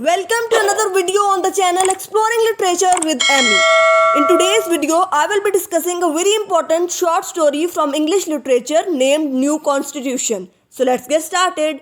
Welcome to another video on the channel Exploring Literature with Amy. In today's video, I will be discussing a very important short story from English literature named New Constitution. So let's get started.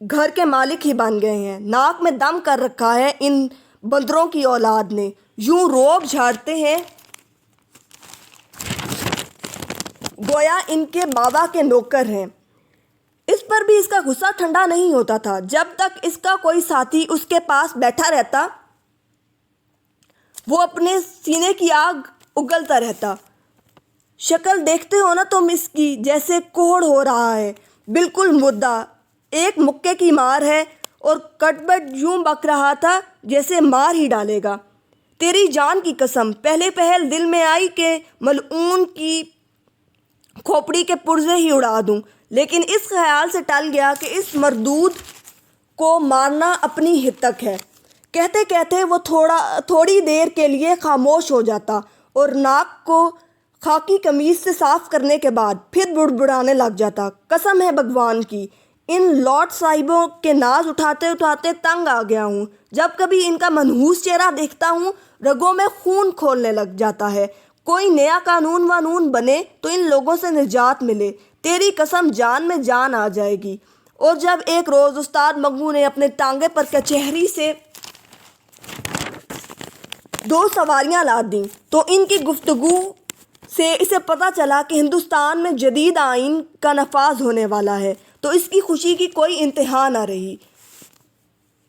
گھر کے مالک ہی بن گئے ہیں۔ ناک میں دم کر رکھا ہے ان بندروں کی اولاد نے، یوں روب جھاڑتے ہیں گویا ان کے بابا کے نوکر ہیں۔ اس پر بھی اس کا غصہ ٹھنڈا نہیں ہوتا تھا۔ جب تک اس کا کوئی ساتھی اس کے پاس بیٹھا رہتا وہ اپنے سینے کی آگ اگلتا رہتا۔ شکل دیکھتے ہو نا تم اس کی، جیسے کوڑ ہو رہا ہے، بالکل مردہ، ایک مکے کی مار ہے، اور کٹبٹ یوں بک رہا تھا جیسے مار ہی ڈالے گا۔ تیری جان کی قسم، پہلے پہل دل میں آئی کہ ملعون کی کھوپڑی کے پرزے ہی اڑا دوں، لیکن اس خیال سے ٹل گیا کہ اس مردود کو مارنا اپنی ہتک ہے۔ کہتے کہتے وہ تھوڑی دیر کے لیے خاموش ہو جاتا اور ناک کو خاکی قمیض سے صاف کرنے کے بعد پھر بڑبڑانے لگ جاتا۔ قسم ہے بھگوان کی، ان لارڈ صاحبوں کے ناز اٹھاتے اٹھاتے تنگ آ گیا ہوں۔ جب کبھی ان کا منحوس چہرہ دیکھتا ہوں رگوں میں خون کھولنے لگ جاتا ہے۔ کوئی نیا قانون وانون بنے تو ان لوگوں سے نجات ملے، تیری قسم جان میں جان آ جائے گی۔ اور جب ایک روز استاد منگو نے اپنے ٹانگے پر کچہری سے 2 سواریاں لاد دیں تو ان کی گفتگو سے اسے پتہ چلا کہ ہندوستان میں جدید آئین کا نفاذ ہونے والا ہے، تو اس کی خوشی کی کوئی انتہا نہ رہی۔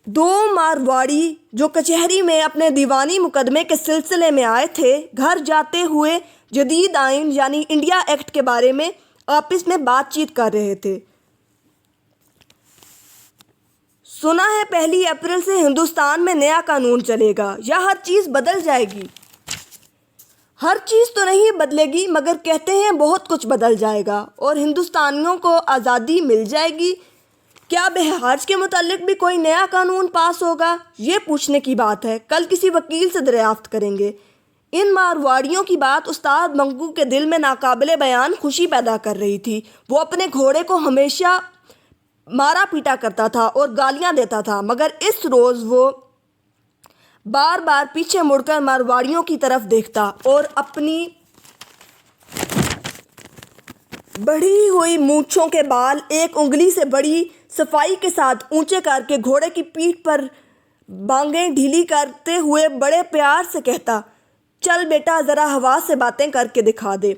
2 مارواڑی جو کچہری میں اپنے دیوانی مقدمے کے سلسلے میں آئے تھے، گھر جاتے ہوئے جدید آئین یعنی انڈیا ایکٹ کے بارے میں آپس میں بات چیت کر رہے تھے۔ سنا ہے 1 اپریل سے ہندوستان میں نیا قانون چلے گا، یا ہر چیز بدل جائے گی؟ ہر چیز تو نہیں بدلے گی، مگر کہتے ہیں بہت کچھ بدل جائے گا اور ہندوستانیوں کو آزادی مل جائے گی۔ کیا بہار کے متعلق بھی کوئی نیا قانون پاس ہوگا؟ یہ پوچھنے کی بات ہے، کل کسی وکیل سے دریافت کریں گے۔ ان مارواڑیوں کی بات استاد منگو کے دل میں ناقابل بیان خوشی پیدا کر رہی تھی۔ وہ اپنے گھوڑے کو ہمیشہ مارا پیٹا کرتا تھا اور گالیاں دیتا تھا، مگر اس روز وہ بار بار پیچھے مڑ کر مارواڑیوں کی طرف دیکھتا اور اپنی بڑھی ہوئی مونچھوں کے بال ایک انگلی سے بڑی صفائی کے ساتھ اونچے کر کے گھوڑے کی پیٹھ پر بانگیں ڈھیلی کرتے ہوئے بڑے پیار سے کہتا، چل بیٹا ذرا ہوا سے باتیں کر کے دکھا دے۔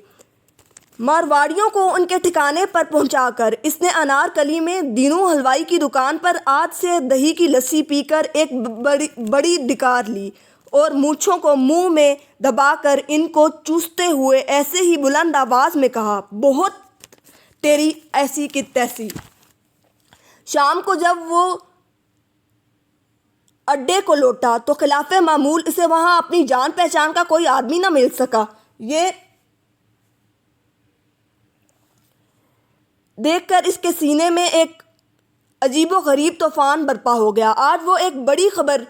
مارواڑیوں کو ان کے ٹھکانے پر پہنچا کر اس نے انارکلی میں دینو حلوائی کی دکان پر آدھ سے دہی کی لسی پی کر ایک بڑی ڈکار لی اور مونچھوں کو منہ میں دبا کر ان کو چوستے ہوئے ایسے ہی بلند آواز میں کہا، بہت تیری ایسی کی تیسی۔ شام کو جب وہ اڈے کو لوٹا تو خلاف معمول اسے وہاں اپنی جان پہچان کا کوئی آدمی نہ مل سکا۔ یہ دیکھ کر اس کے سینے میں ایک عجیب و غریب طوفان برپا ہو گیا۔ آج وہ ایک بڑی خبر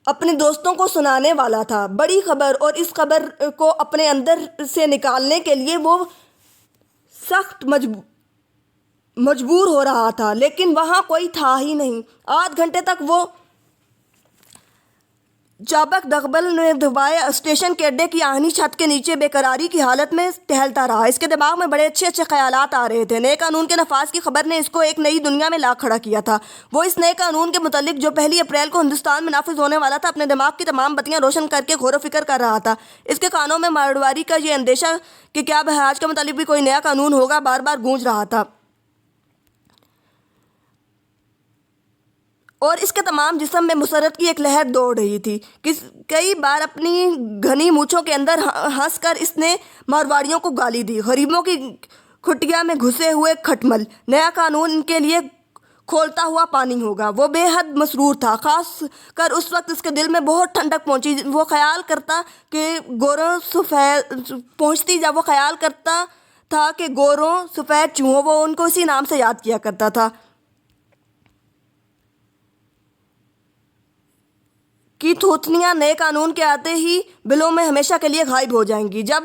اپنے دوستوں کو سنانے والا تھا، بڑی خبر، اور اس خبر کو اپنے اندر سے نکالنے کے لیے وہ سخت مجبور ہو رہا تھا، لیکن وہاں کوئی تھا ہی نہیں۔ آدھ گھنٹے تک وہ چابک دغبل میں دبائے اسٹیشن کے اڈے کی آہنی چھت کے نیچے بے قراری کی حالت میں ٹہلتا رہا۔ اس کے دماغ میں بڑے اچھے اچھے خیالات آ رہے تھے۔ نئے قانون کے نفاذ کی خبر نے اس کو ایک نئی دنیا میں لا کھڑا کیا تھا۔ وہ اس نئے قانون کے متعلق جو 1 اپریل کو ہندوستان میں نافذ ہونے والا تھا اپنے دماغ کی تمام بتیاں روشن کر کے غور و فکر کر رہا تھا۔ اس کے کانوں میں مارواڑی کا یہ اندیشہ کہ کیا بہار کے متعلق بھی کوئی نیا قانون ہوگا بار بار گونج رہا تھا، اور اس کے تمام جسم میں مسرت کی ایک لہر دوڑ رہی تھی۔ کئی بار اپنی گھنی مونچھوں کے اندر ہنس کر اس نے مارواڑیوں کو گالی دی، غریبوں کی کھٹیا میں گھسے ہوئے کھٹمل، نیا قانون ان کے لیے کھولتا ہوا پانی ہوگا۔ وہ بے حد مسرور تھا، خاص کر اس وقت اس کے دل میں بہت ٹھنڈک پہنچی وہ خیال کرتا کہ گوروں سفید چوہوں، وہ ان کو اسی نام سے یاد کیا کرتا تھا، کی تھوتنیاں نئے قانون کے آتے ہی بلوں میں ہمیشہ کے لیے غائب ہو جائیں گی۔ جب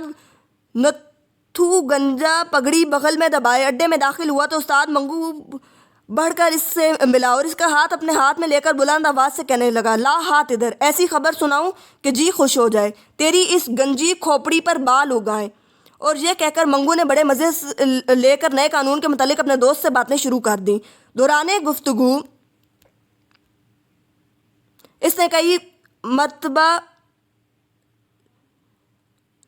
نتھو گنجا پگڑی بغل میں دبائے اڈے میں داخل ہوا تو استاد منگو بڑھ کر اس سے ملا اور اس کا ہاتھ اپنے ہاتھ میں لے کر بلند آواز سے کہنے لگا، لا ہاتھ ادھر، ایسی خبر سناؤں کہ جی خوش ہو جائے، تیری اس گنجی کھوپڑی پر بال اگائیں۔ اور یہ کہہ کر منگو نے بڑے مزے لے کر نئے قانون کے متعلق اپنے دوست سے باتیں شروع کر دیں۔ دوران گفتگو اس نے کئی مرتبہ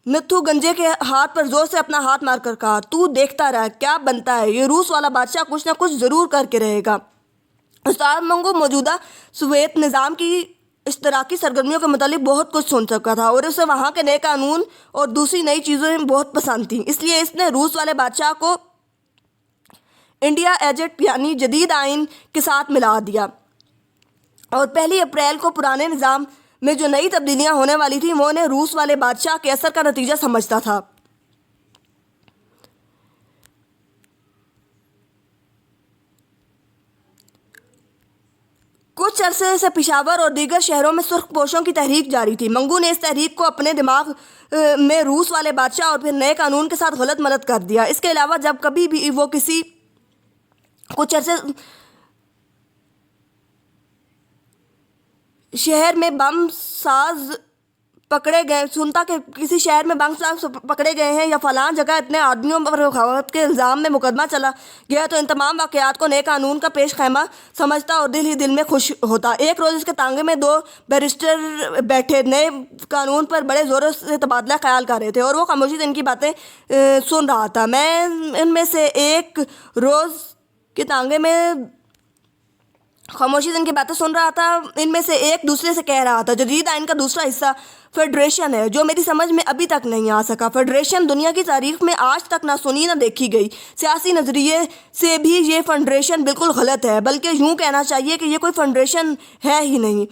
نتھو گنجے کے ہاتھ پر زور سے اپنا ہاتھ مار کر کہا، تو دیکھتا رہ کیا بنتا ہے، یہ روس والا بادشاہ کچھ نہ کچھ ضرور کر کے رہے گا۔ استاد منگو موجودہ سوویت نظام کی اشتراکی سرگرمیوں کے متعلق بہت کچھ سن چکا تھا اور اسے وہاں کے نئے قانون اور دوسری نئی چیزیں بہت پسند تھیں، اس لیے اس نے روس والے بادشاہ کو انڈیا ایجٹ یعنی جدید آئین کے ساتھ ملا دیا اور 1 اپریل کو پرانے نظام میں جو نئی تبدیلیاں ہونے والی تھیں وہ انہیں روس والے بادشاہ کے اثر کا نتیجہ سمجھتا تھا۔ کچھ عرصے سے پشاور اور دیگر شہروں میں سرخ پوشوں کی تحریک جاری تھی۔ منگو نے اس تحریک کو اپنے دماغ میں روس والے بادشاہ اور پھر نئے قانون کے ساتھ غلط ملت کر دیا۔ اس کے علاوہ جب کبھی بھی وہ کچھ عرصے شہر میں بم ساز پکڑے گئے سنتا کہ کسی شہر میں بم ساز پکڑے گئے ہیں یا فلاں جگہ اتنے آدمیوں پر بغاوت کے الزام میں مقدمہ چلا گیا تو ان تمام واقعات کو نئے قانون کا پیش خیمہ سمجھتا اور دل ہی دل میں خوش ہوتا۔ ایک روز اس کے تانگے میں 2 بیرسٹر بیٹھے نئے قانون پر بڑے زوروں سے تبادلہ خیال کر رہے تھے اور وہ خاموشی سے ان کی باتیں سن رہا تھا۔ میں ان میں سے ایک روز کے تانگے میں خاموشی سے ان کی باتیں سن رہا تھا ان میں سے ایک دوسرے سے کہہ رہا تھا، جدید آئین کا دوسرا حصہ فیڈریشن ہے جو میری سمجھ میں ابھی تک نہیں آ سکا۔ فیڈریشن دنیا کی تاریخ میں آج تک نہ سنی نہ دیکھی گئی۔ سیاسی نظریے سے بھی یہ فیڈریشن بالکل غلط ہے، بلکہ یوں کہنا چاہیے کہ یہ کوئی فیڈریشن ہے ہی نہیں۔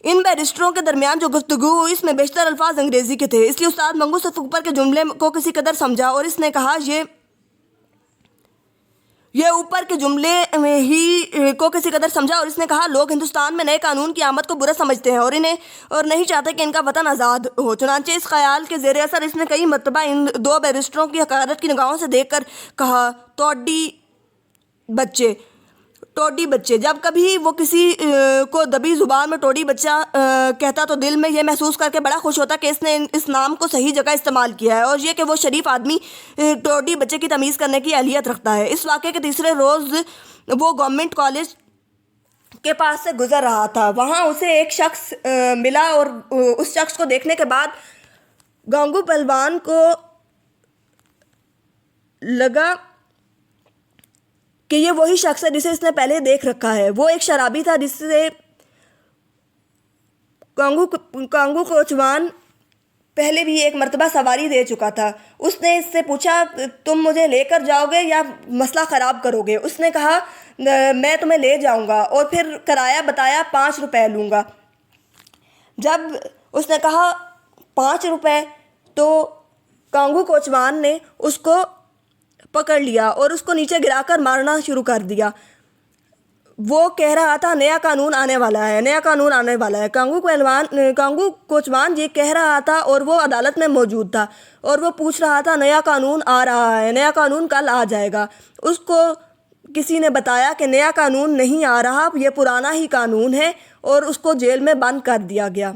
ان بیرسٹروں کے درمیان جو گفتگو ہوئی اس میں بیشتر الفاظ انگریزی کے تھے، اس لیے استاد منگو صرف اوپر کے جملے کو کسی قدر سمجھا اور اس نے کہا اوپر کے جملے ہی کو کسی قدر سمجھا اور اس نے کہا لوگ ہندوستان میں نئے قانون کی آمد کو برا سمجھتے ہیں اور نہیں چاہتے کہ ان کا وطن آزاد ہو۔ چنانچہ اس خیال کے زیر اثر اس نے کئی مرتبہ ان 2 بیرسٹروں کی حقارت کی نگاہوں سے دیکھ کر کہا، ٹوڈی بچے۔ جب کبھی وہ کسی کو دبی زبان میں ٹوڈی بچہ کہتا تو دل میں یہ محسوس کر کے بڑا خوش ہوتا کہ اس نے اس نام کو صحیح جگہ استعمال کیا ہے اور یہ کہ وہ شریف آدمی ٹوڈی بچے کی تمیز کرنے کی اہلیت رکھتا ہے۔ اس واقعے کے تیسرے روز وہ گورنمنٹ کالج کے پاس سے گزر رہا تھا۔ وہاں اسے ایک شخص ملا اور اس شخص کو دیکھنے کے بعد گانگو پہلوان کو لگا کہ یہ وہی شخص ہے جسے اس نے پہلے دیکھ رکھا ہے۔ وہ ایک شرابی تھا جس سے کانگو کوچوان پہلے بھی ایک مرتبہ سواری دے چکا تھا۔ اس نے اس سے پوچھا، تم مجھے لے کر جاؤ گے یا مسئلہ خراب کرو گے؟ اس نے کہا، میں تمہیں لے جاؤں گا اور پھر کرایہ بتایا 5 روپے لوں گا۔ جب اس نے کہا 5 روپے تو کانگو کوچوان نے اس کو پکڑ لیا اور اس کو نیچے گرا کر مارنا شروع کر دیا۔ وہ کہہ رہا تھا نیا قانون آنے والا ہے۔ کانگو کوچوان یہ کہہ رہا تھا اور وہ عدالت میں موجود تھا اور وہ پوچھ رہا تھا نیا قانون آ رہا ہے، نیا قانون کل آ جائے گا۔ اس کو کسی نے بتایا کہ نیا قانون نہیں آ رہا، یہ پرانا ہی قانون ہے اور اس کو جیل میں بند کر دیا گیا۔